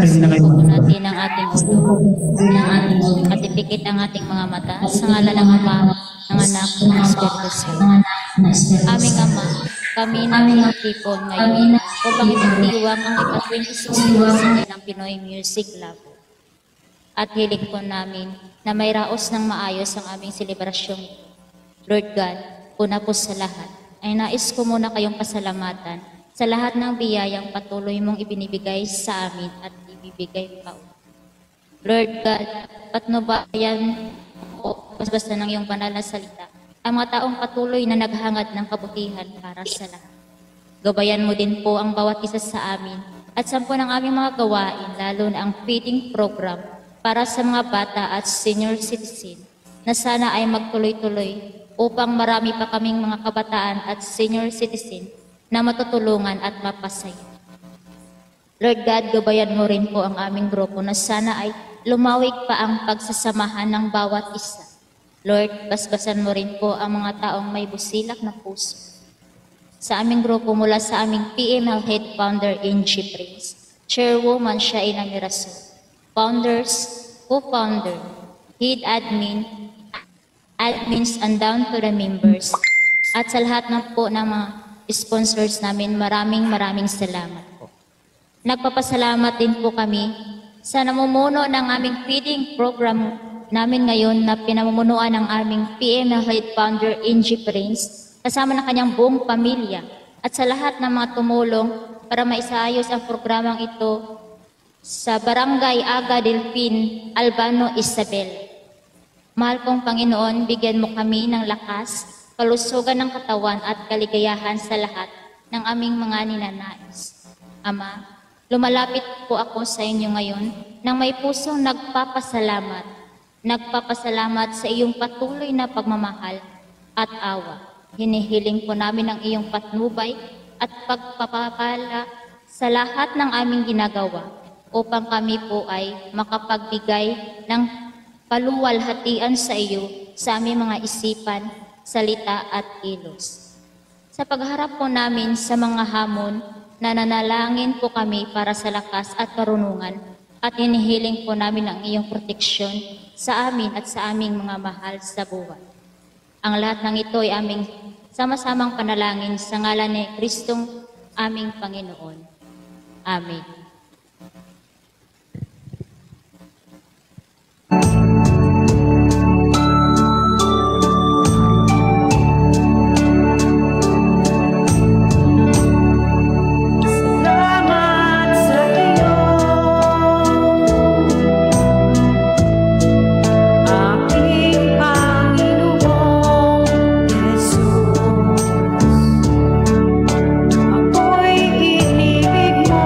Isuko natin ang ating ulo, at ipikit ang ating mga mata sa ngalan ng Ama, ng Anak, ng Espiritu Santo. Aming Ama, kami nagtitipon ngayon upang ipagdiwang ang ika-26 anniversary ng Pinoy Music Lab. At hiling po namin na may raos ng maayos ang aming selebrasyon. Lord God, una po sa lahat, ay nais ko muna kayong pasalamatan sa lahat ng biyayang patuloy mong ibinibigay sa amin at ibibigay pa. Lord God, patnubayan o basta ng iyong banal na salita ang mga taong patuloy na naghangad ng kabutihan para sa lahat. Gabayan mo din po ang bawat isa sa amin at sampo ng aming mga gawain, lalo na ang feeding program para sa mga bata at senior citizen na sana ay magtuloy-tuloy upang marami pa kaming mga kabataan at senior citizen na matutulungan at mapasaya. Lord God, gabayan mo rin po ang aming grupo na sana ay lumawig pa ang pagsasamahan ng bawat isa. Lord, basbasan mo rin po ang mga taong may busilak na puso. Sa aming grupo mula sa aming PML Head Founder Angie Prince, Chairwoman Shaina Miraso, Founders, Co-Founder, Head Admin, Admins and down to the members, at sa lahat ng po ng mga sponsors namin, maraming salamat po. Nagpapasalamat din po kami sa namumuno ng aming feeding program namin ngayon na pinamumunuan ng aming PML Head Founder Angie Prince kasama ng kanyang buong pamilya at sa lahat ng mga tumulong para maisaayos ang programang ito sa Barangay Aga Delpin, Albano, Isabel. Mahal kong Panginoon, bigyan mo kami ng lakas, kalusugan ng katawan at kaligayahan sa lahat ng aming mga ninanais. Ama, lumalapit po ako sa inyo ngayon nang may pusong nagpapasalamat. Nagpapasalamat sa iyong patuloy na pagmamahal at awa. Hinihiling po namin ang iyong patnubay at pagpapala sa lahat ng aming ginagawa upang kami po ay makapagbigay ng paluwalhatian sa iyo sa aming mga isipan, salita at kilos. Sa pagharap po namin sa mga hamon, nananalangin po kami para sa lakas at karunungan at hinihiling po namin ang iyong proteksyon sa amin at sa aming mga mahal sa buhay. Ang lahat ng ito ay aming sama-samang panalangin sa ngalan ni Kristong aming Panginoon. Amen. Ako'y inibig mo.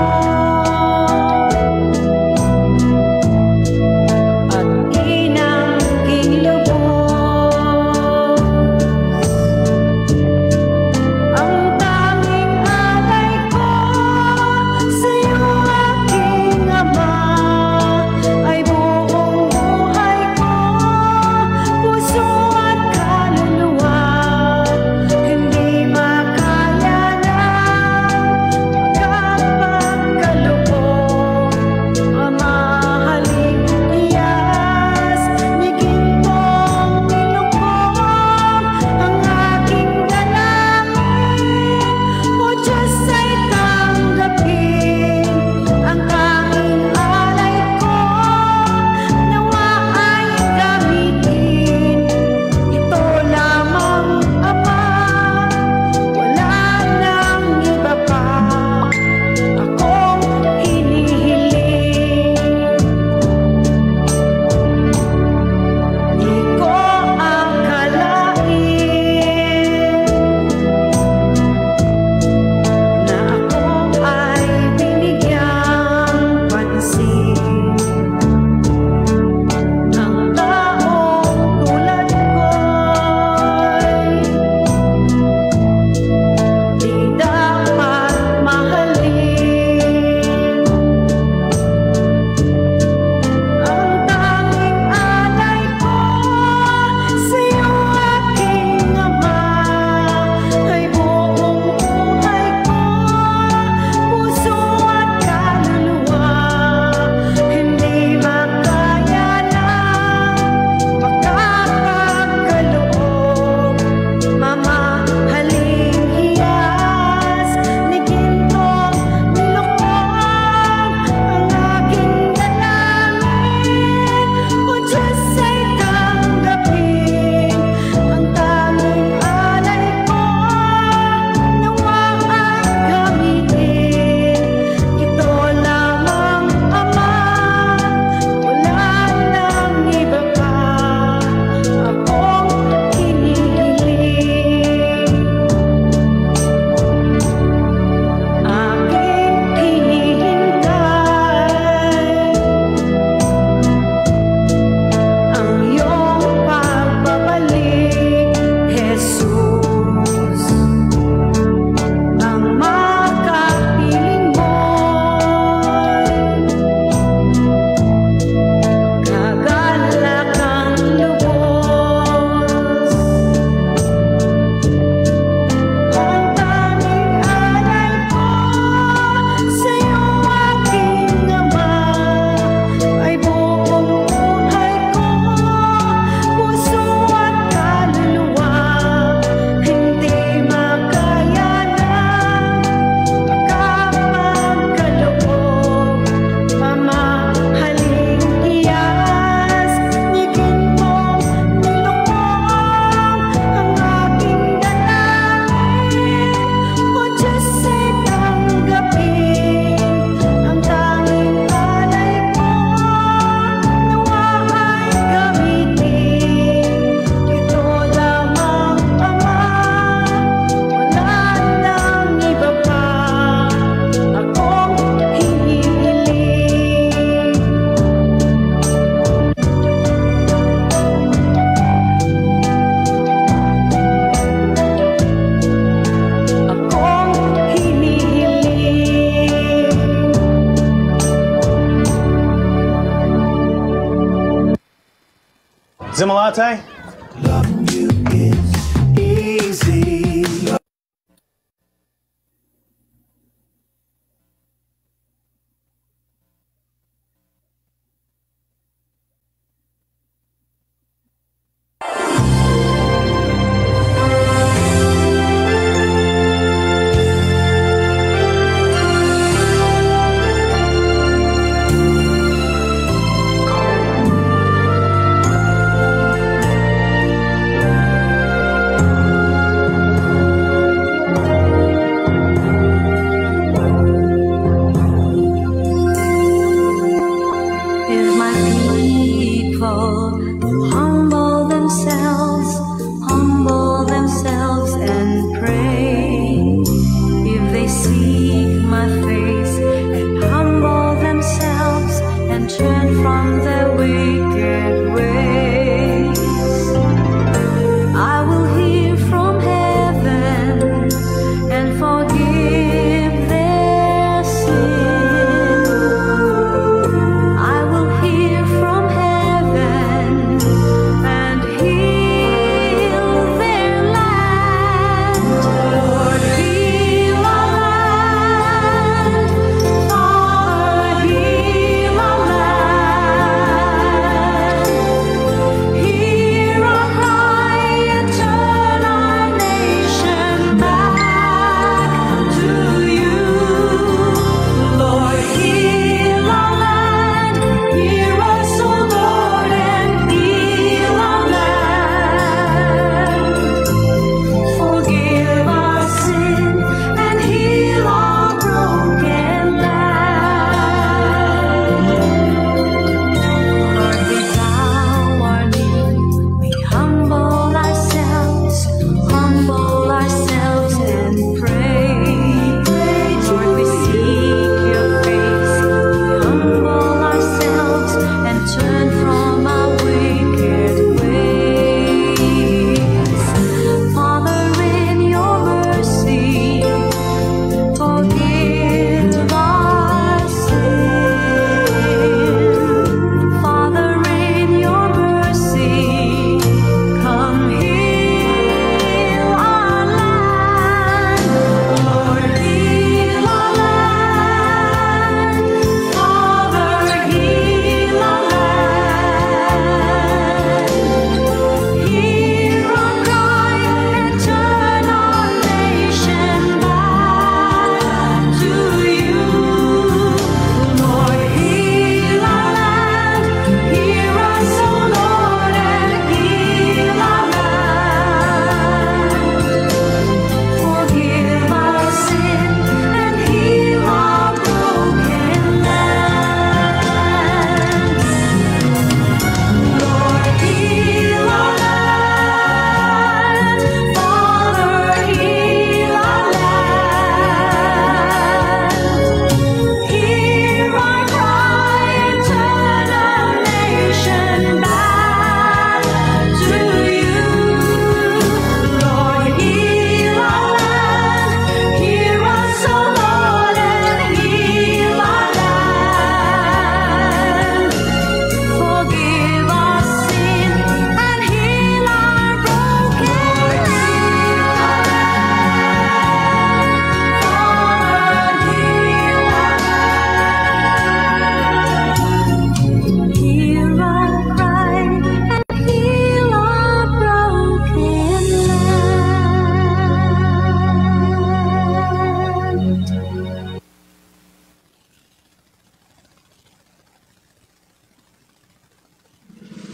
Zimmalate? Loving you is easy.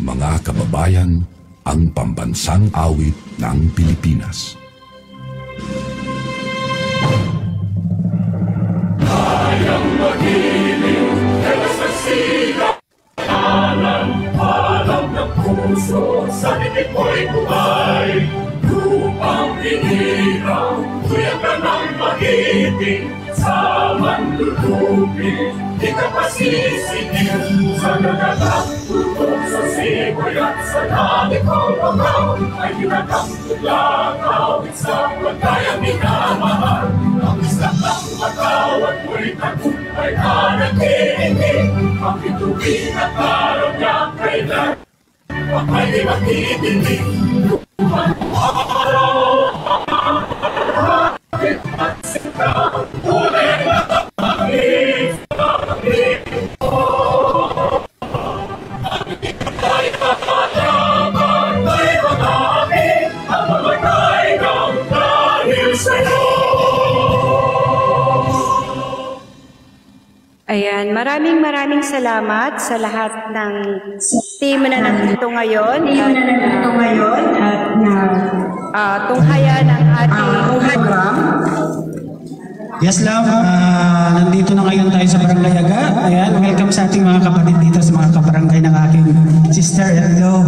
Mga kababayan, ang pambansang awit ng Pilipinas. Kayang magiliw, elas ng sigaw, alam ng puso, sa titik mo'y buhay. Lupang hinirang, tuyang ka ng magiting, sa manlulupin, di ka pasisingil. Sa nagalang tutok sa simoy at sa langit kong pangkaw, ay hinagang tuglakaw, sa pagkayang minamahal. Ang isang ng matawad mo'y tagumpay ka nagkinig, ang ituwing at araw niya kailan. Ako'y makikinig. Ayan, maraming salamat sa lahat ng team na nandito ngayon at tunghaya ng ating program. Yes, love. Nandito na ngayon tayo sa Barangay Aga. Ayan, welcome sa ating mga kapatid dito sa mga kabarangay ng aking sister. Hello.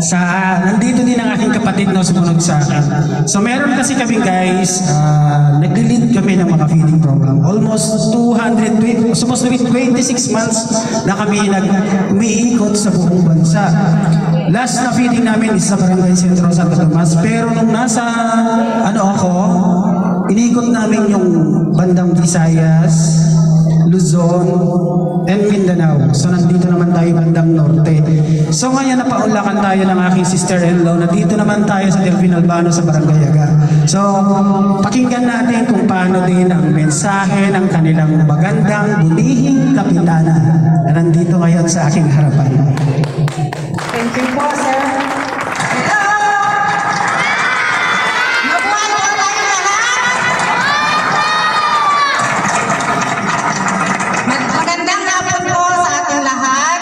Nandito din ang aking kapatid na sumunod sa akin. So meron kasi kami guys, nag-lead kami ng mga feeding program. Almost 220, supposed to be 26 months na kami umiikot sa buong bansa. Last na feeding namin is sa Barangay Sentro Santo Tomas. Pero nung nasa, inikot namin yung bandang Visayas, Luzon, and Mindanao. So nandito naman tayo bandang Norte. So ngayon napaunlakan tayo ng aking sister-in-law na dito naman tayo sa Delfin Albano sa Barangay Aga. So pakinggan natin kung paano din ang mensahe ng kanilang magandang bulihing kapitana na nandito ngayon sa aking harapan. Thank you po, sir. Magandang hapon po sa ating lahat.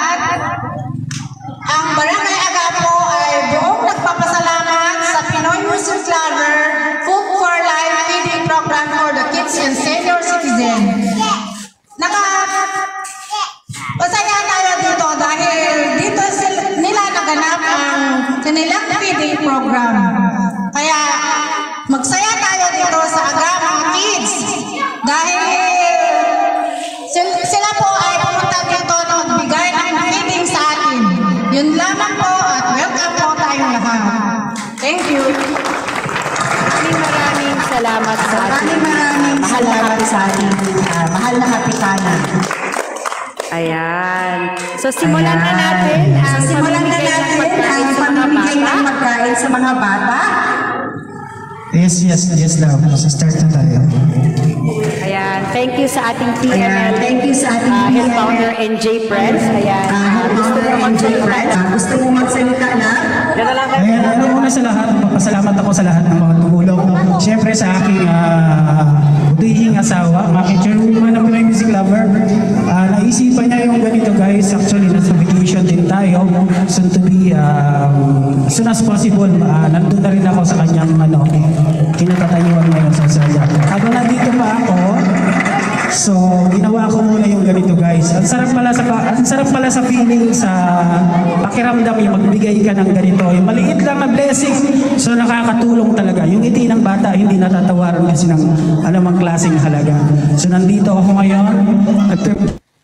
Ang Barangay Aga po ay buong nagpapasalamat sa Pinoy Music Lover Food for Life feeding program for the kids and senior citizen. Masaya tayo dito dahil dito nila naganap ang kanilang feeding program. Kaya magsaya tayo dito sa Aga mga kids dahil sila po ay pumunta dito na magbigay ng feeding sa atin. Yun lamang po at welcome po tayong lahat. Thank you. Maraming salamat sa ating mahal na kapitana. Ayan. So simulan na natin ang pamimigay ng pagkain sa mga bata. Yes, love. So start na tayo. Ayan. Thank you sa ating PML. Head founder NJ Friends. Ayan. Gusto mo magsalita na? Ayan, una sa lahat, papasalamat ako sa lahat ng mga tumulong. Siyempre sa aking budihing asawa, ang aking chairwoman ng Pinoy Music Lover. Naisipan niya yung ganito guys. Actually, nasa vacation din tayo. Soon to be, as soon as possible, nandun na rin ako sa kanyang kinatatayuan ngayon sa Australia. Habang nandito pa ako, so ginawa ko muna yung ganito guys. Ang sarap pala sa feeling, sa pakiramdam yung magbigay ka ng ganito. Yung maliit lang na blessing, so nakakatulong talaga. Yung ngiti ng bata, hindi natatawaran kasi ng anumang klaseng halaga. So nandito ako ngayon,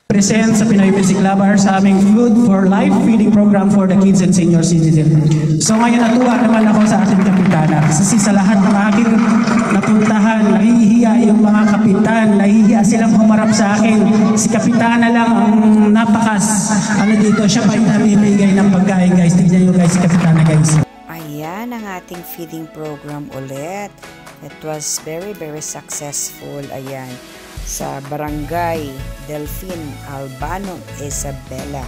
present sa Pinoy Music Lover sa aming Food for Life feeding program for the kids and senior citizens. So ngayon natuwa naman ako sa ating kapitana. Kasi sa lahat ng aking napuntahan, nahihiya yung mga kapitan, nahihiya silang humarap sa akin. Si kapitana lang ang dito, siya pa yung namimigay ng pagkain guys. Tignan nyo guys si kapitana guys. Ayan ang ating feeding program ulit. It was very successful. Ayan. Sa Barangay Delfin Albano Isabela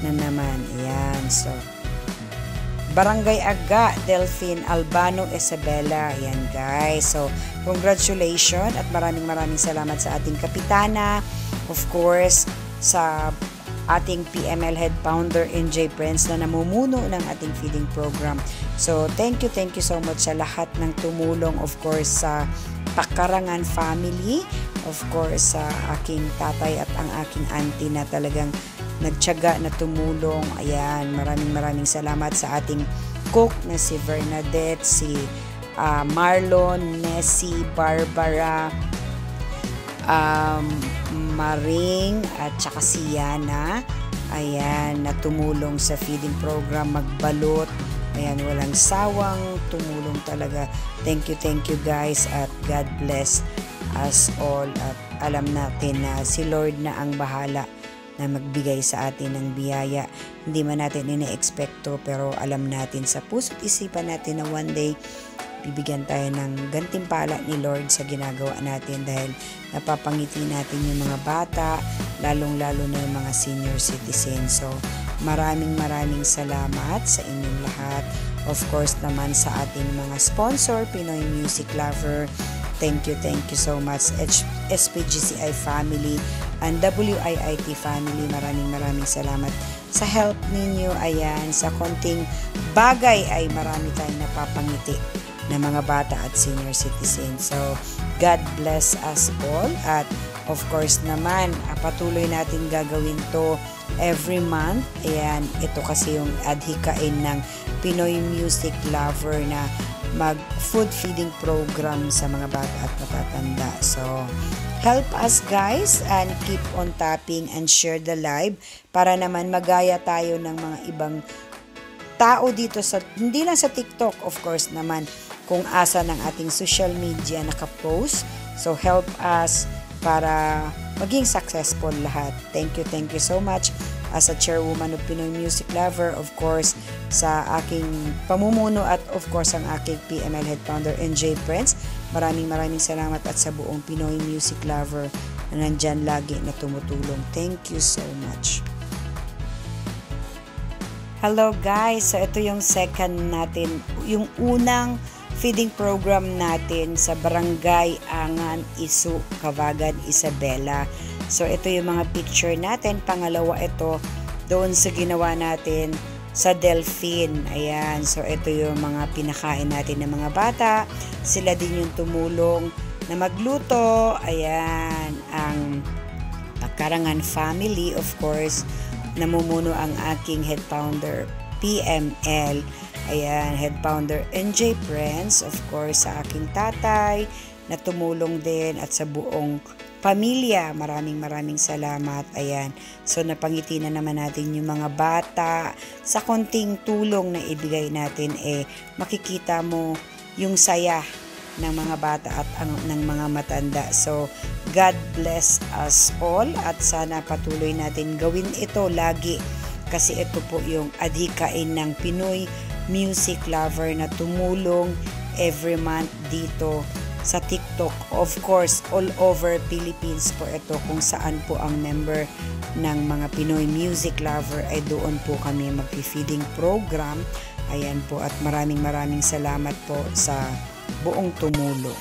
na naman. Ayan. So, Barangay Aga Delfin Albano Isabela. Ayan guys. So, congratulations at maraming salamat sa ating kapitana. Of course, sa ating PML head founder NJ Prince na namumuno ng ating feeding program. So, thank you so much sa lahat ng tumulong. Of course, sa Pakarangan family, of course sa aking tatay at ang aking auntie na talagang nagtiyaga na tumulong. Ayan, maraming salamat sa ating cook na si Bernadette, si Marlon, Nessie, Barbara, Maring at saka si Yana. Ayan, na tumulong sa feeding program, magbalot. Ayan, walang sawang tumulong talaga. Thank you guys at God bless us all. At alam natin na si Lord na ang bahala na magbigay sa atin ng biyaya. Hindi man natin ine-expecto pero alam natin sa puso't isipan natin na one day bibigyan tayo ng gantimpala ni Lord sa ginagawa natin dahil napapangiti natin yung mga bata, lalong-lalo na yung mga senior citizens. So, maraming salamat sa inyong lahat. Of course naman sa ating mga sponsor, Pinoy Music Lover. Thank you so much. SPGCI family and WIIT family. Maraming salamat sa help ninyo. Ayan, sa konting bagay ay marami tayong napapangiti na mga bata at senior citizens. So, God bless us all. At of course naman, patuloy natin gagawin to every month. Ayan, ito kasi yung adhikain ng Pinoy Music Lover na mag-food feeding program sa mga bata at matatanda. So, help us guys and keep on tapping and share the live para naman magaya tayo ng mga ibang tao dito sa, hindi lang sa TikTok, of course naman, kung asa ng ating social media nakapost. So, help us para maging successful lahat. Thank you so much as a chairwoman of Pinoy Music Lover, of course, sa aking pamumuno at of course ang aking PML Head Founder NJ Prince. Maraming salamat at sa buong Pinoy Music Lover na nandyan lagi na tumutulong. Thank you so much. Hello guys, so ito yung second natin, yung unang feeding program natin sa Barangay Angan, Isu, Cavagan, Isabela. So, ito yung mga picture natin. Pangalawa ito, doon sa ginawa natin sa Delfin. Ayan. So, ito yung mga pinakain natin ng mga bata. Sila din yung tumulong na magluto. Ayan. Ang Karangan family, of course, namumuno ang aking head founder, PML. Ayan, head founder NJ Prince, of course, sa aking tatay na tumulong din at sa buong pamilya. Maraming salamat. Ayan. So, napangiti na naman natin yung mga bata. Sa konting tulong na ibigay natin, makikita mo yung saya ng mga bata at ng mga matanda. So, God bless us all at sana patuloy natin gawin ito lagi kasi ito po yung adhikain ng Pinoy Music Lover na tumulong every month dito sa TikTok. Of course, all over Philippines po ito kung saan po ang member ng mga Pinoy Music Lover ay doon po kami mag-feeding program. Ayan po at maraming salamat po sa buong tumulong.